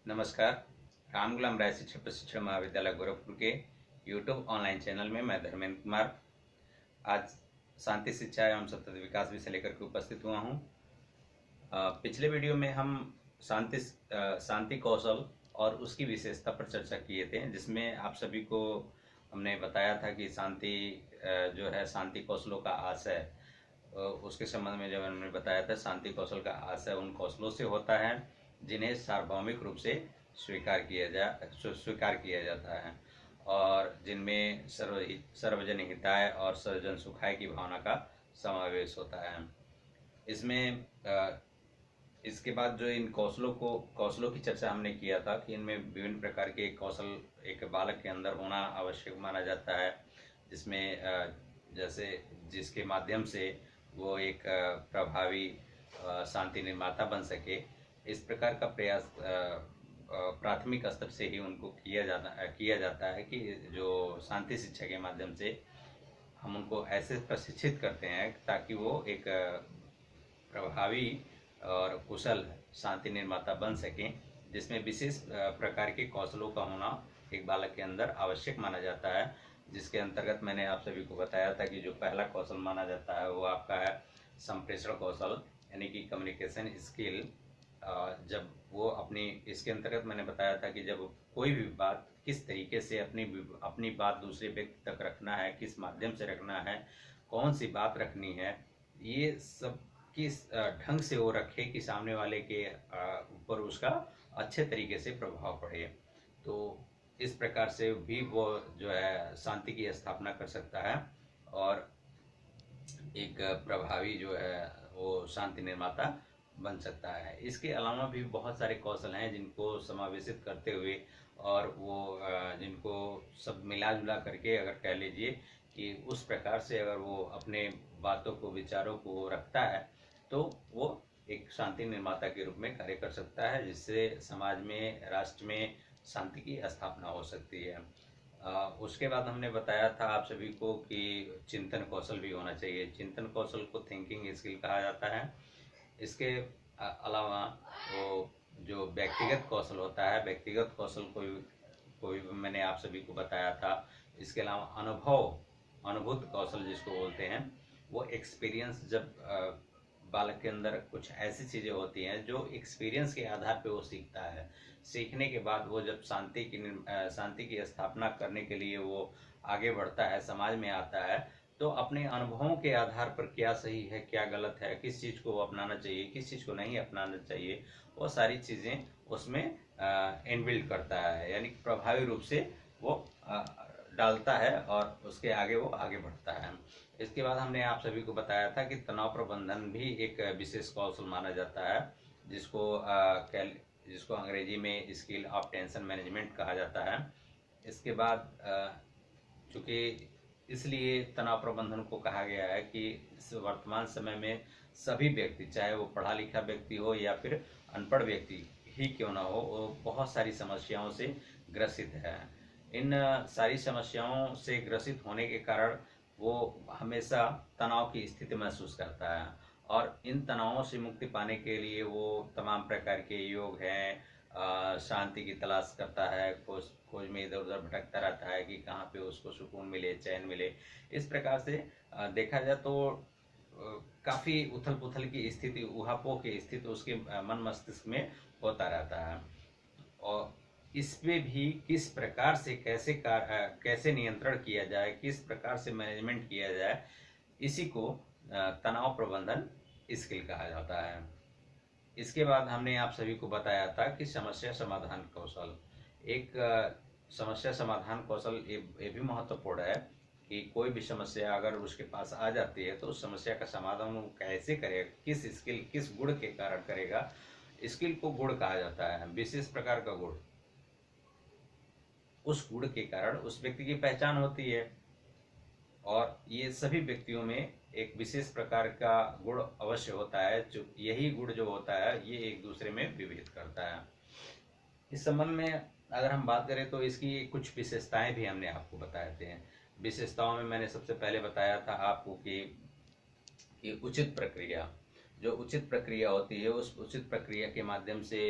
नमस्कार। राम गुलाम राय शिक्षक प्रशिक्षण महाविद्यालय गोरखपुर के यूट्यूब ऑनलाइन चैनल में मैं धर्मेंद्र कुमार आज शांति शिक्षा एवं सतत विकास विषय लेकर के उपस्थित हुआ हूँ। पिछले वीडियो में हम शांति कौशल और उसकी विशेषता पर चर्चा किए थे, जिसमें आप सभी को हमने बताया था कि शांति जो है शांति कौशलों का आशय, उसके संबंध में जब हमने बताया था शांति कौशल का आशय उन कौशलों से होता है जिन्हें सार्वभौमिक रूप से स्वीकार किया जाता है और जिनमें सर्वजन हिताय और सर्वजन सुखाय की भावना का समावेश होता है। इसमें इसके बाद जो इन कौशलों की चर्चा हमने किया था कि इनमें विभिन्न प्रकार के कौशल एक बालक के अंदर होना आवश्यक माना जाता है, जिसमें जैसे जिसके माध्यम से वो एक प्रभावी शांति निर्माता बन सके। इस प्रकार का प्रयास प्राथमिक स्तर से ही उनको किया जाता है कि जो शांति शिक्षा के माध्यम से हम उनको ऐसे प्रशिक्षित करते हैं ताकि वो एक प्रभावी और कुशल शांति निर्माता बन सकें, जिसमें विशेष प्रकार के कौशलों का होना एक बालक के अंदर आवश्यक माना जाता है। जिसके अंतर्गत मैंने आप सभी को बताया था कि जो पहला कौशल माना जाता है वो आपका है संप्रेषण कौशल, यानी कि कम्युनिकेशन स्किल। जब वो इसके अंतर्गत मैंने बताया था कि जब कोई भी बात किस तरीके से अपनी बात दूसरे व्यक्ति तक रखना है, किस माध्यम से रखना है, कौन सी बात रखनी है, ये सब किस ढंग से वो रखे कि सामने वाले के ऊपर उसका अच्छे तरीके से प्रभाव पड़े। तो इस प्रकार से भी वो जो है शांति की स्थापना कर सकता है और एक प्रभावी जो है वो शांति निर्माता बन सकता है। इसके अलावा भी बहुत सारे कौशल हैं जिनको समावेशित करते हुए और वो जिनको सब मिला जुला करके अगर कह लीजिए कि उस प्रकार से अगर वो अपने बातों को विचारों को रखता है तो वो एक शांति निर्माता के रूप में कार्य कर सकता है, जिससे समाज में राष्ट्र में शांति की स्थापना हो सकती है। उसके बाद हमने बताया था आप सभी को कि चिंतन कौशल भी होना चाहिए। चिंतन कौशल को थिंकिंग स्किल कहा जाता है। इसके अलावा वो जो व्यक्तिगत कौशल होता है, व्यक्तिगत कौशल को भी मैंने आप सभी को बताया था। इसके अलावा अनुभूत कौशल जिसको बोलते हैं, वो एक्सपीरियंस, जब बालक के अंदर कुछ ऐसी चीज़ें होती हैं जो एक्सपीरियंस के आधार पे वो सीखता है। सीखने के बाद वो जब शांति की स्थापना करने के लिए वो आगे बढ़ता है, समाज में आता है, तो अपने अनुभवों के आधार पर क्या सही है क्या गलत है, किस चीज़ को वो अपनाना चाहिए किस चीज़ को नहीं अपनाना चाहिए, वो सारी चीज़ें उसमें इनबिल्ट करता है, यानी प्रभावी रूप से वो डालता है और उसके आगे वो आगे बढ़ता है। इसके बाद हमने आप सभी को बताया था कि तनाव प्रबंधन भी एक विशेष कौशल माना जाता है, जिसको अंग्रेजी में स्किल ऑफ टेंशन मैनेजमेंट कहा जाता है। इसके बाद चूँकि इसलिए तनाव प्रबंधन को कहा गया है कि इस वर्तमान समय में सभी व्यक्ति, चाहे वो पढ़ा लिखा व्यक्ति हो या फिर अनपढ़ व्यक्ति ही क्यों ना हो, वो बहुत सारी समस्याओं से ग्रसित है। इन सारी समस्याओं से ग्रसित होने के कारण वो हमेशा तनाव की स्थिति महसूस करता है और इन तनावों से मुक्ति पाने के लिए वो तमाम प्रकार के योग हैं, शांति की तलाश करता है, खोज में इधर उधर भटकता रहता है कि कहाँ पे उसको सुकून मिले, चैन मिले। इस प्रकार से देखा जाए तो काफ़ी उथल पुथल की स्थिति, ऊहापोह की स्थिति उसके मन मस्तिष्क में होता रहता है। और इस पे भी किस प्रकार से कैसे नियंत्रण किया जाए, किस प्रकार से मैनेजमेंट किया जाए, इसी को तनाव प्रबंधन स्किल कहा जाता है। इसके बाद हमने आप सभी को बताया था कि समस्या समाधान कौशल, एक समस्या समाधान कौशल ये भी महत्वपूर्ण है कि कोई भी समस्या अगर उसके पास आ जाती है तो उस समस्या का समाधान वो कैसे करेगा, किस गुण के कारण करेगा। स्किल को गुण कहा जाता है, विशेष प्रकार का गुण। उस गुण के कारण उस व्यक्ति की पहचान होती है और ये सभी व्यक्तियों में एक विशेष प्रकार का गुण अवश्य होता है, जो यही गुण जो होता है ये एक दूसरे में विभेद करता है। इस संबंध में अगर हम बात करें तो इसकी कुछ विशेषताएं भी हमने आपको बताए थे। विशेषताओं में मैंने सबसे पहले बताया था आपको कि उचित प्रक्रिया, जो उचित प्रक्रिया होती है उस उचित प्रक्रिया के माध्यम से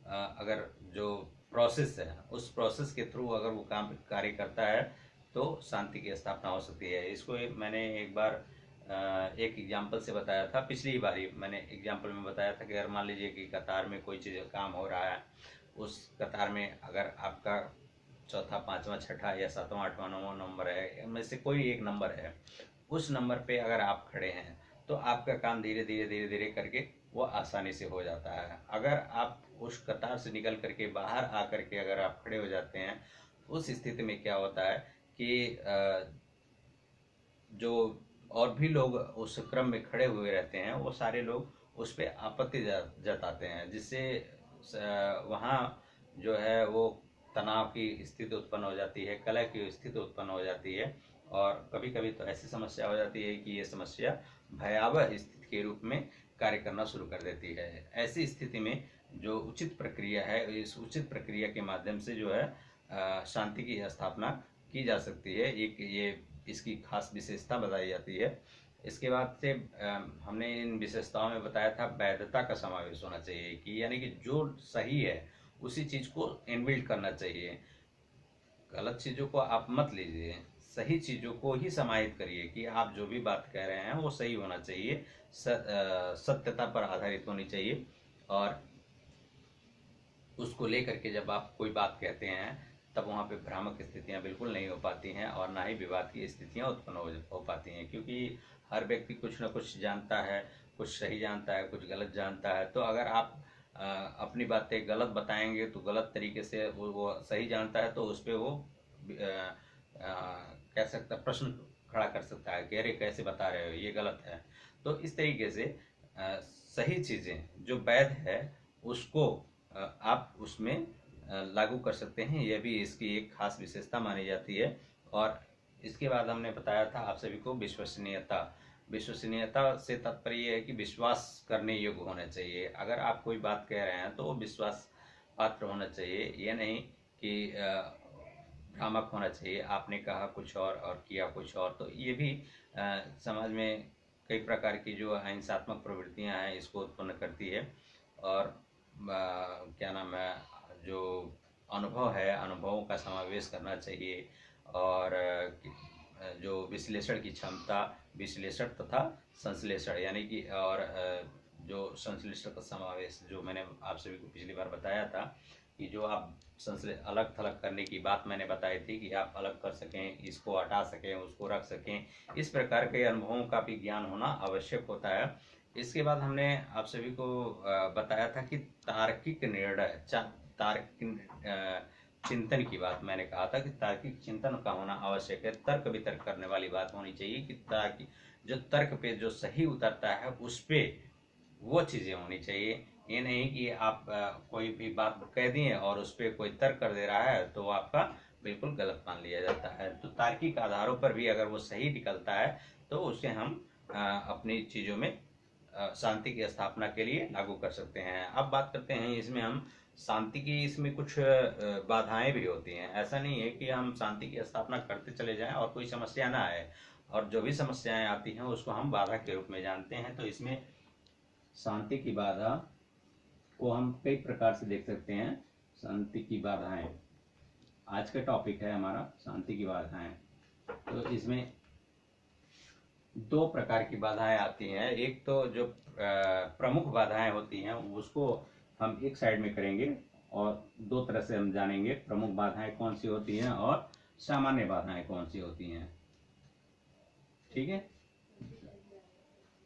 अगर जो प्रोसेस है उस प्रोसेस के थ्रू अगर वो काम कार्य करता है तो शांति की स्थापना हो सकती है। इसको मैंने एक बार एक एग्जाम्पल से बताया था। पिछली बारी मैंने एग्जाम्पल में बताया था कि अगर मान लीजिए कि कतार में कोई चीज़ काम हो रहा है, उस कतार में अगर आपका चौथा, पांचवा, छठा या सातवां, आठवां, नौवां नंबर है, इनमें से कोई एक नंबर है, उस नंबर पे अगर आप खड़े हैं तो आपका काम धीरे धीरे धीरे धीरे करके वो आसानी से हो जाता है। अगर आप उस कतार से निकल करके बाहर आकर के अगर आप खड़े हो जाते हैं, उस स्थिति में क्या होता है कि जो और भी लोग उस क्रम में खड़े हुए रहते हैं, वो सारे लोग उस पर आपत्ति जताते हैं, जिससे वहाँ जो है वो तनाव की स्थिति उत्पन्न हो जाती है, कलह की स्थिति उत्पन्न हो जाती है। और कभी कभी तो ऐसी समस्या हो जाती है कि ये समस्या भयावह स्थिति के रूप में कार्य करना शुरू कर देती है। ऐसी स्थिति में जो उचित प्रक्रिया है, इस उचित प्रक्रिया के माध्यम से जो है शांति की स्थापना की जा सकती है। एक ये इसकी खास विशेषता बताई जाती है। इसके बाद से हमने इन विशेषताओं में बताया था वैधता का समावेश होना चाहिए, कि यानी कि जो सही है उसी चीज को इनबिल्ट करना चाहिए। गलत चीजों को आप मत लीजिए, सही चीजों को ही समाहित करिए कि आप जो भी बात कह रहे हैं वो सही होना चाहिए, सत्यता पर आधारित होनी चाहिए। और उसको लेकर के जब आप कोई बात कहते हैं तब वहाँ पे भ्रामक स्थितियाँ बिल्कुल नहीं हो पाती हैं और ना ही विवाद की स्थितियाँ उत्पन्न हो पाती हैं, क्योंकि हर व्यक्ति कुछ ना कुछ जानता है, कुछ सही जानता है, कुछ गलत जानता है। तो अगर आप अपनी बातें गलत बताएंगे तो गलत तरीके से वो सही जानता है तो उस पर वो कह सकता, प्रश्न खड़ा कर सकता है कि अरे कैसे बता रहे हो, ये गलत है। तो इस तरीके से सही चीज़ें जो वैध है उसको आप उसमें लागू कर सकते हैं। यह भी इसकी एक खास विशेषता मानी जाती है। और इसके बाद हमने बताया था आप सभी को विश्वसनीयता। विश्वसनीयता से तात्पर्य है कि विश्वास करने योग्य होना चाहिए। अगर आप कोई बात कह रहे हैं तो वो विश्वास पात्र होना चाहिए, ये नहीं कि भ्रामक होना चाहिए। आपने कहा कुछ और किया कुछ और, तो ये भी समाज में कई प्रकार की जो अहिंसात्मक प्रवृत्तियां हैं इसको उत्पन्न करती है। और क्या नाम है, जो अनुभव है, अनुभवों का समावेश करना चाहिए। और जो विश्लेषण की क्षमता, विश्लेषण तथा संश्लेषण, यानी कि और जो संश्लेषण का समावेश, जो मैंने आप सभी को पिछली बार बताया था कि जो आप अलग थलग करने की बात मैंने बताई थी कि आप अलग कर सकें, इसको हटा सकें, उसको रख सकें, इस प्रकार के अनुभवों का भी ज्ञान होना आवश्यक होता है। इसके बाद हमने आप सभी को बताया था कि तार्किक निर्णय, तार्किक चिंतन की बात मैंने कहा था कि तार्किक चिंतन का होना आवश्यक है। तर्क वितर्क करने वाली बात होनी चाहिए कि ताकि जो तर्क पे जो सही उतरता है उस पे वो चीजें होनी चाहिए। ये नहीं कि आप कोई भी बात कह दिए और उस पर कोई तर्क कर दे रहा है तो आपका बिल्कुल गलत मान लिया जाता है। तो तार्किक आधारों पर भी अगर वो सही निकलता है तो उसे हम अपनी चीजों में शांति की स्थापना के लिए लागू कर सकते हैं। अब बात करते हैं इसमें हम शांति की, इसमें कुछ बाधाएं भी होती हैं। ऐसा नहीं है कि हम शांति की स्थापना करते चले जाएं और कोई समस्या ना आए, और जो भी समस्याएं आती हैं उसको हम बाधा के रूप में जानते हैं। तो इसमें शांति की बाधा को हम कई प्रकार से देख सकते हैं। शांति की बाधाएं आज का टॉपिक है हमारा, शांति की बाधाएं। तो इसमें दो प्रकार की बाधाएं आती हैं। एक तो जो प्रमुख बाधाएं होती हैं उसको हम एक साइड में करेंगे और दो तरह से हम जानेंगे प्रमुख बाधाएं कौन सी होती हैं और सामान्य बाधाएं कौन सी होती हैं। ठीक है,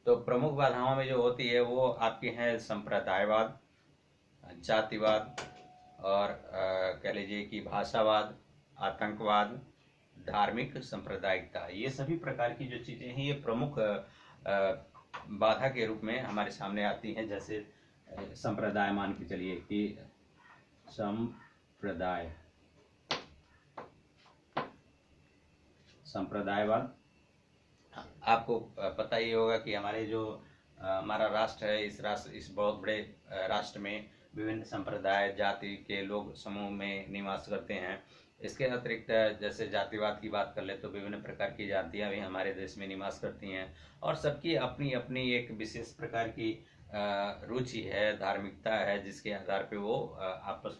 तो प्रमुख बाधाओं में जो होती है वो आपकी है संप्रदायवाद, जातिवाद, और कह लीजिए कि भाषावाद, आतंकवाद, धार्मिक सांप्रदायिकता। ये सभी प्रकार की जो चीजें हैं ये प्रमुख बाधा के रूप में हमारे सामने आती हैं। जैसे संप्रदाय, मान के चलिए कि संप्रदायवाद। आपको पता ही होगा कि हमारे जो हमारा राष्ट्र है, इस बहुत बड़े राष्ट्र में विभिन्न संप्रदाय, जाति के लोग समूह में निवास करते हैं। इसके अतिरिक्त जैसे जातिवाद की बात कर ले तो विभिन्न प्रकार की जातियां भी हमारे देश में निवास करती हैं और सबकी अपनी अपनी एक विशेष प्रकार की रुचि है, धार्मिकता है, जिसके आधार पे वो आपस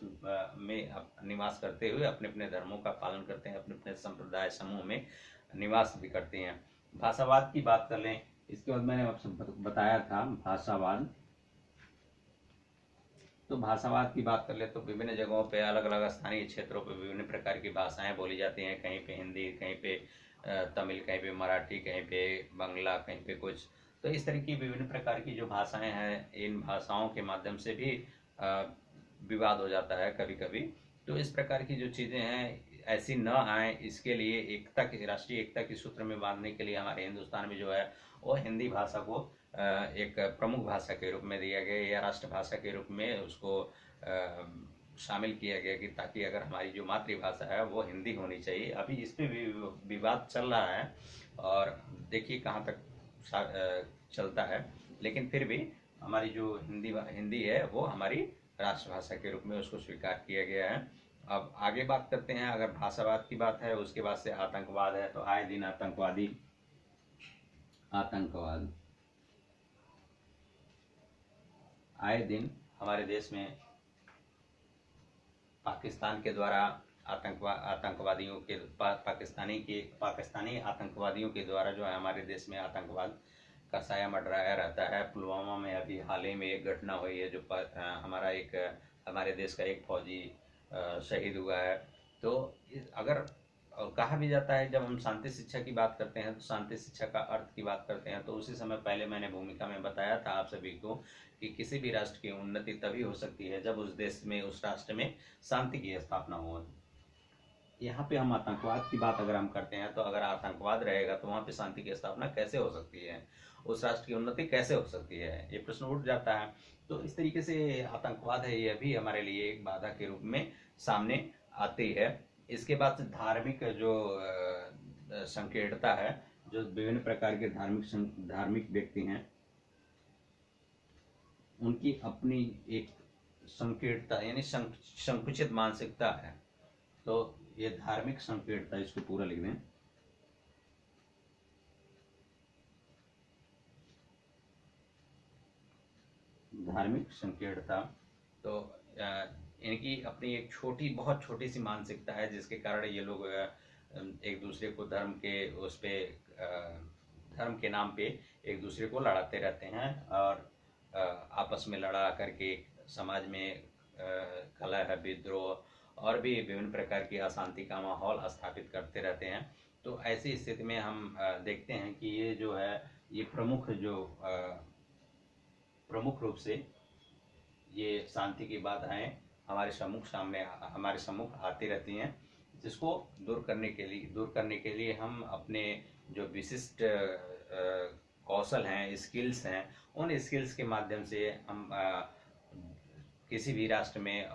में निवास करते हुए अपने अपने धर्मों का पालन करते हैं, अपने अपने संप्रदाय समूह में निवास भी करते हैं। भाषावाद की बात कर लें, इसके बाद मैंने आपसे बताया था भाषावाद। तो भाषावाद की बात कर ले तो विभिन्न जगहों पे, अलग अलग स्थानीय क्षेत्रों पे विभिन्न प्रकार की भाषाएं बोली जाती हैं। कहीं पे हिंदी, कहीं पे तमिल, कहीं पे मराठी, कहीं पे बांग्ला, कहीं पे कुछ। तो इस तरह की विभिन्न प्रकार की जो भाषाएं हैं, इन भाषाओं के माध्यम से भी विवाद हो जाता है कभी कभी। तो इस प्रकार की जो चीज़ें हैं ऐसी न आए, इसके लिए एकता की, राष्ट्रीय एकता के सूत्र में बांधने के लिए हमारे हिंदुस्तान में जो है वो हिंदी भाषा को एक प्रमुख भाषा के रूप में दिया गया या राष्ट्रभाषा के रूप में उसको शामिल किया गया कि ताकि अगर हमारी जो मातृभाषा है वो हिंदी होनी चाहिए। अभी इस पे भी विवाद चल रहा है और देखिए कहाँ तक चलता है, लेकिन फिर भी हमारी जो हिंदी है वो हमारी राष्ट्रभाषा के रूप में उसको स्वीकार किया गया है। अब आगे बात करते हैं। अगर भाषावाद की बात है, उसके बाद से आतंकवाद है। तो आए दिन आए दिन हमारे देश में पाकिस्तान के द्वारा आतंकवादियों के पाकिस्तानी आतंकवादियों के द्वारा जो है हमारे देश में आतंकवाद का साया मंडराया रहता है। पुलवामा में अभी हाल ही में एक घटना हुई है जो हमारे देश का एक फौजी शहीद हुआ है। तो अगर कहा भी जाता है, जब हम शांति शिक्षा की बात करते हैं तो शांति शिक्षा का अर्थ की बात करते हैं तो उसी समय पहले मैंने भूमिका में बताया था आप सभी को कि किसी भी राष्ट्र की उन्नति तभी हो सकती है जब उस देश में, उस राष्ट्र में शांति की स्थापना हो। यहाँ पे हम आतंकवाद की बात अगर हम करते हैं तो अगर आतंकवाद रहेगा तो वहाँ पे शांति की स्थापना कैसे हो सकती है, उस राष्ट्र की उन्नति कैसे हो सकती है, ये प्रश्न उठ जाता है। तो इस तरीके से आतंकवाद है, यह भी हमारे लिए एक बाधा के रूप में सामने आती है। इसके बाद धार्मिक जो संकीर्णता है, जो विभिन्न प्रकार के धार्मिक व्यक्ति हैं उनकी अपनी एक संकीर्णता यानी संकुचित मानसिकता है। तो ये धार्मिक संकीर्णता, इसको पूरा लिख दें, धार्मिक संकीर्णता। तो इनकी अपनी एक बहुत छोटी सी मानसिकता है जिसके कारण ये लोग एक दूसरे को धर्म के नाम पे एक दूसरे को लड़ाते रहते हैं और आपस में लड़ा करके समाज में कलह, विद्रोह और भी विभिन्न प्रकार की अशांति का माहौल स्थापित करते रहते हैं। तो ऐसी स्थिति में हम देखते हैं कि ये जो है ये प्रमुख रूप से ये शांति की बाधाएं हमारे सम्मुख आती रहती हैं, जिसको दूर करने के लिए हम अपने जो विशिष्ट कौशल हैं, स्किल्स हैं, उन स्किल्स के माध्यम से हम किसी भी राष्ट्र में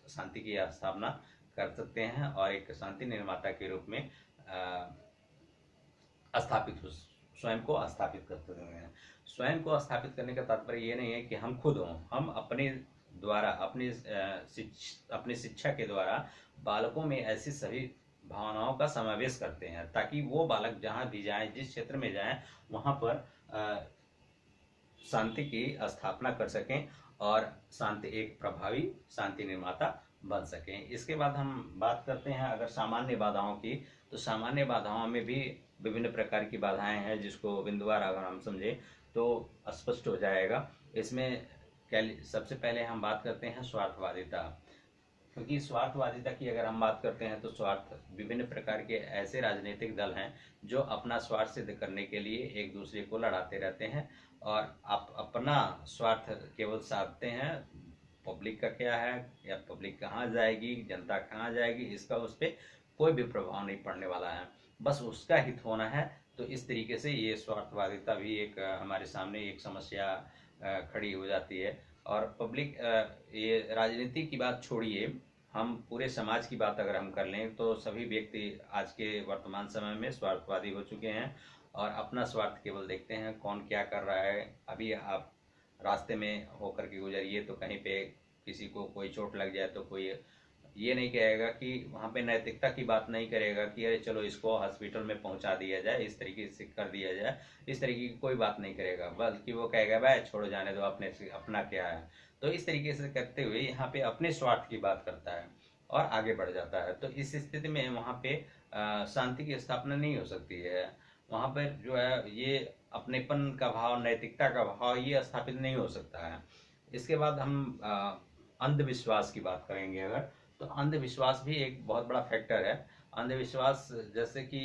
शांति की स्थापना कर सकते हैं और एक शांति निर्माता के रूप में स्वयं को स्थापित कर सकते हैं। स्वयं को स्थापित करने का तात्पर्य ये नहीं है कि हम खुद हों, हम अपने द्वारा अपनी शिक्षा के द्वारा बालकों में ऐसी सभी भावनाओं का समावेश करते हैं ताकि वो बालक जहाँ भी जाएं, जिस क्षेत्र में जाएं, वहाँ पर शांति की स्थापना कर सकें और एक प्रभावी शांति निर्माता बन सकें। इसके बाद हम बात करते हैं अगर सामान्य बाधाओं की, तो सामान्य बाधाओं में भी विभिन्न प्रकार की बाधाएं हैं जिसको बिंदुवार अगर हम समझें तो स्पष्ट हो जाएगा। इसमें सबसे पहले हम बात करते हैं स्वार्थवादिता, क्योंकि स्वार्थवादिता की अगर हम बात करते हैं तो विभिन्न प्रकार के ऐसे राजनीतिक दल हैं जो अपना स्वार्थ सिद्ध करने के लिए एक दूसरे को लड़ाते रहते हैं और आप अपना स्वार्थ केवल साधते हैं। पब्लिक का क्या है या पब्लिक कहाँ जाएगी, जनता कहाँ जाएगी, इसका उस पर कोई भी प्रभाव नहीं पड़ने वाला है, बस उसका हित होना है। तो इस तरीके से ये स्वार्थवादिता भी एक हमारे सामने एक समस्या खड़ी हो जाती है। और पब्लिक, ये राजनीति की बात छोड़िए, हम पूरे समाज की बात अगर हम कर लें तो सभी व्यक्ति आज के वर्तमान समय में स्वार्थवादी हो चुके हैं और अपना स्वार्थ केवल देखते हैं कौन क्या कर रहा है। अभी आप रास्ते में होकर के गुजरिए तो कहीं पे किसी को कोई चोट लग जाए तो कोई ये नहीं कहेगा कि वहाँ पे नैतिकता की बात नहीं करेगा कि अरे चलो इसको हॉस्पिटल में पहुँचा दिया जाए, इस तरीके से कर दिया जाए, इस तरीके की कोई बात नहीं करेगा, बल्कि वो कहेगा भाई छोड़ो जाने दो, अपने से अपना क्या है। तो इस तरीके से करते हुए यहाँ पे अपने स्वार्थ की बात करता है और आगे बढ़ जाता है। तो इस स्थिति में वहाँ पे शांति की स्थापना नहीं हो सकती है। वहाँ पर जो है ये अपनेपन का भाव, नैतिकता का भाव ये स्थापित नहीं हो सकता है। इसके बाद हम अंधविश्वास की बात करेंगे अगर, तो अंधविश्वास भी एक बहुत बड़ा फैक्टर है। अंधविश्वास जैसे कि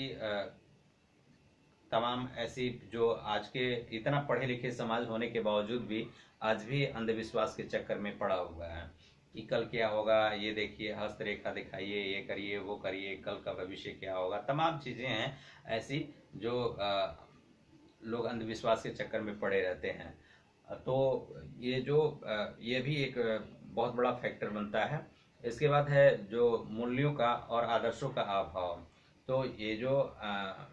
तमाम ऐसी जो आज के इतना पढ़े लिखे समाज होने के बावजूद भी आज भी अंधविश्वास के चक्कर में पड़ा हुआ है कि कल क्या होगा, ये देखिए हस्तरेखा दिखाइए, ये करिए वो करिए, कल का भविष्य क्या होगा, तमाम चीजें हैं ऐसी जो लोग अंधविश्वास के चक्कर में पड़े रहते हैं। तो ये जो ये भी एक बहुत बड़ा फैक्टर बनता है। इसके बाद है जो मूल्यों का और आदर्शों का अभाव। तो ये जो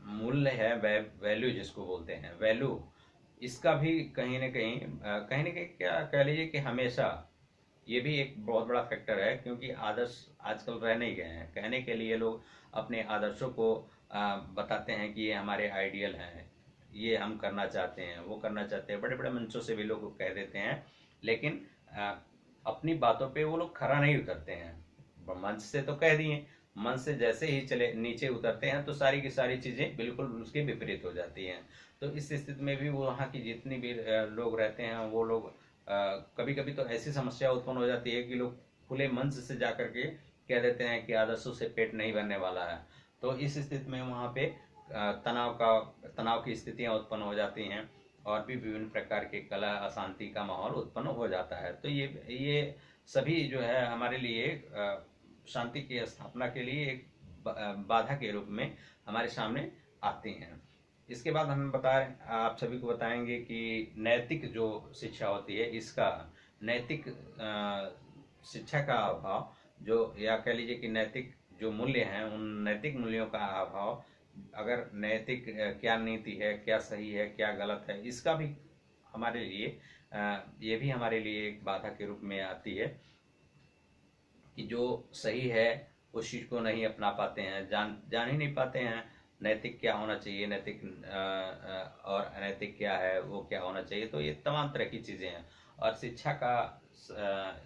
मूल्य है, वैल्यू जिसको बोलते हैं, वैल्यू, इसका भी कहीं ना कहीं क्या कह लीजिए कि हमेशा ये भी एक बहुत बड़ा फैक्टर है, क्योंकि आदर्श आजकल रह नहीं गए हैं। कहने के लिए लोग अपने आदर्शों को बताते हैं कि ये हमारे आइडियल हैं, ये हम करना चाहते हैं, वो करना चाहते हैं, बड़े बड़े मंचों से भी लोग कह देते हैं, लेकिन अपनी बातों पे वो लोग खरा नहीं उतरते हैं। मंच से तो कह दिए, मन से जैसे ही चले नीचे उतरते हैं तो सारी की सारी चीजें बिल्कुल उसके विपरीत हो जाती हैं। तो इस स्थिति में भी वो वहाँ की जितनी भी लोग रहते हैं वो लोग कभी कभी तो ऐसी समस्या उत्पन्न हो जाती है कि लोग खुले मंच से जाकर के कह देते हैं कि आदर्शों से पेट नहीं भरने वाला है। तो इस स्थिति में वहाँ पे तनाव की स्थितियां उत्पन्न हो जाती हैं और भी विभिन्न प्रकार के कला अशांति का माहौल उत्पन्न हो जाता है। तो ये सभी जो है हमारे लिए शांति की स्थापना के लिए एक बाधा के रूप में हमारे सामने आती हैं। इसके बाद हम आप सभी को बताएंगे कि नैतिक जो शिक्षा होती है, इसका नैतिक शिक्षा का अभाव, जो या कह लीजिए कि नैतिक जो मूल्य हैं उन नैतिक मूल्यों का अभाव, अगर नैतिक क्या नीति है, क्या सही है, क्या गलत है, इसका भी हमारे लिए ये भी हमारे लिए एक बाधा के रूप में आती है कि जो सही है उस चीज को नहीं अपना पाते हैं, जान ही नहीं पाते हैं नैतिक क्या होना चाहिए, नैतिक और अनैतिक क्या है, वो क्या होना चाहिए। तो ये तमाम तरह की चीजें हैं और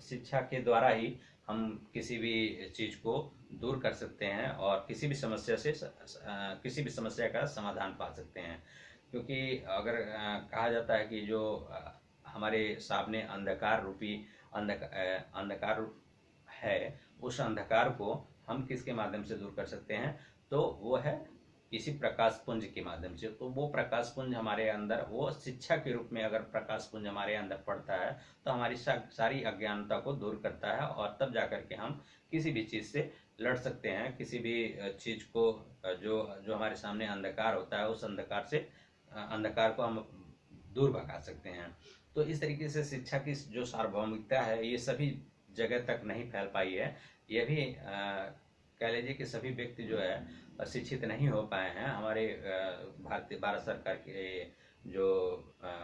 शिक्षा के द्वारा ही हम किसी भी चीज को दूर कर सकते हैं और किसी भी समस्या का समाधान पा सकते हैं। क्योंकि अगर कहा जाता है कि जो हमारे सामने अंधकार रूपी अंधकार है, उस अंधकार को हम किसके माध्यम से दूर कर सकते हैं, तो वो है किसी प्रकाश पुंज के माध्यम से। तो वो प्रकाश पुंज हमारे अंदर, वो शिक्षा के रूप में अगर प्रकाश पुंज हमारे अंदर पड़ता है तो हमारी सारी अज्ञानता को दूर करता है और तब जाकर के हम किसी भी चीज से लड़ सकते हैं, किसी भी चीज को जो जो हमारे सामने अंधकार होता है उस अंधकार को हम दूर भगा सकते हैं। तो इस तरीके से शिक्षा की जो सार्वभौमिकता है ये सभी जगह तक नहीं फैल पाई है। ये भी कह लीजिए कि सभी व्यक्ति जो है शिक्षित नहीं हो पाए हैं। हमारे भारत सरकार के जो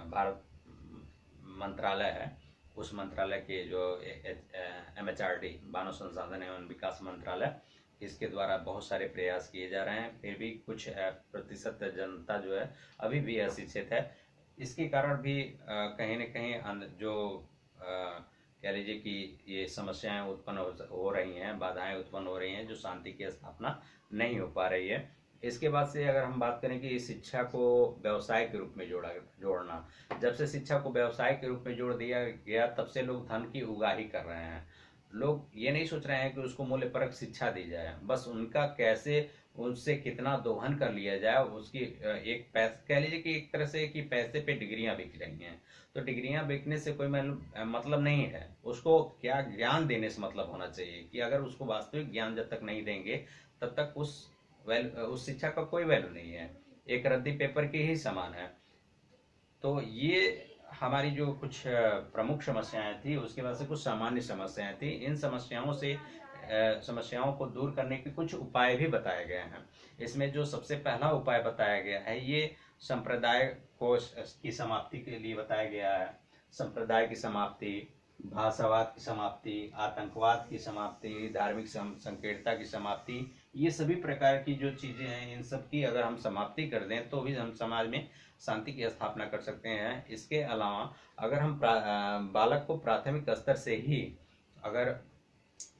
भारत मंत्रालय है, उस मंत्रालय के जो MHRD मानव संसाधन एवं विकास मंत्रालय, इसके द्वारा बहुत सारे प्रयास किए जा रहे हैं, फिर भी कुछ प्रतिशत जनता जो है अभी भी अशिक्षित है। इसके कारण भी कहीं न कहीं जो कह लीजिए कि ये समस्याएं उत्पन्न हो रही हैं, बाधाएं उत्पन्न हो रही हैं, जो शांति की स्थापना नहीं हो पा रही है। इसके बाद से अगर हम बात करें कि शिक्षा को व्यवसाय के रूप में जोड़ना, जब से शिक्षा को व्यवसाय के रूप में जोड़ दिया गया तब से लोग धन की उगाही कर रहे हैं। लोग ये नहीं सोच रहे हैं कि उसको मूल्यपरक शिक्षा दी जाए, बस उनका कैसे उससे कितना दोहन कर लिया जाए, उसकी एक पैसे कह लीजिए कि एक तरह से कि पैसे पे डिग्रियां बिक रही हैं। तो डिग्रियां बिकने से कोई मतलब नहीं है, उसको क्या ज्ञान देने से मतलब होना चाहिए कि अगर उसको वास्तविक ज्ञान जब तक नहीं देंगे तब तक उस शिक्षा का कोई वैल्यू नहीं है, एक रद्दी पेपर के ही समान है। तो ये हमारी जो कुछ प्रमुख समस्याएं थी, उसके बाद से कुछ सामान्य समस्याएं थी। इन समस्याओं को दूर करने के कुछ उपाय भी बताए गए हैं। इसमें जो सबसे पहला उपाय बताया गया है, ये संप्रदाय को की समाप्ति के लिए बताया गया है। संप्रदाय की समाप्ति, भाषावाद की समाप्ति, आतंकवाद की समाप्ति, धार्मिक संकीर्णता की समाप्ति, ये सभी प्रकार की जो चीजें हैं इन सब की अगर हम समाप्ति कर दें तो भी हम समाज में शांति की स्थापना कर सकते हैं। इसके अलावा अगर हम बालक को प्राथमिक स्तर से ही अगर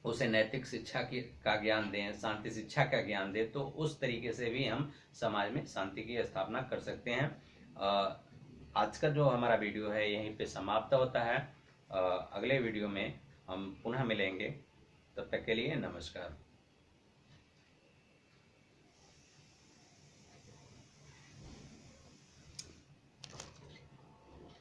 उसे नैतिक शिक्षा की का ज्ञान दें, शांति शिक्षा का ज्ञान दें, तो उस तरीके से भी हम समाज में शांति की स्थापना कर सकते हैं। आज का जो हमारा वीडियो है यहीं पे समाप्त होता है। अगले वीडियो में हम पुनः मिलेंगे, तब तक के लिए नमस्कार।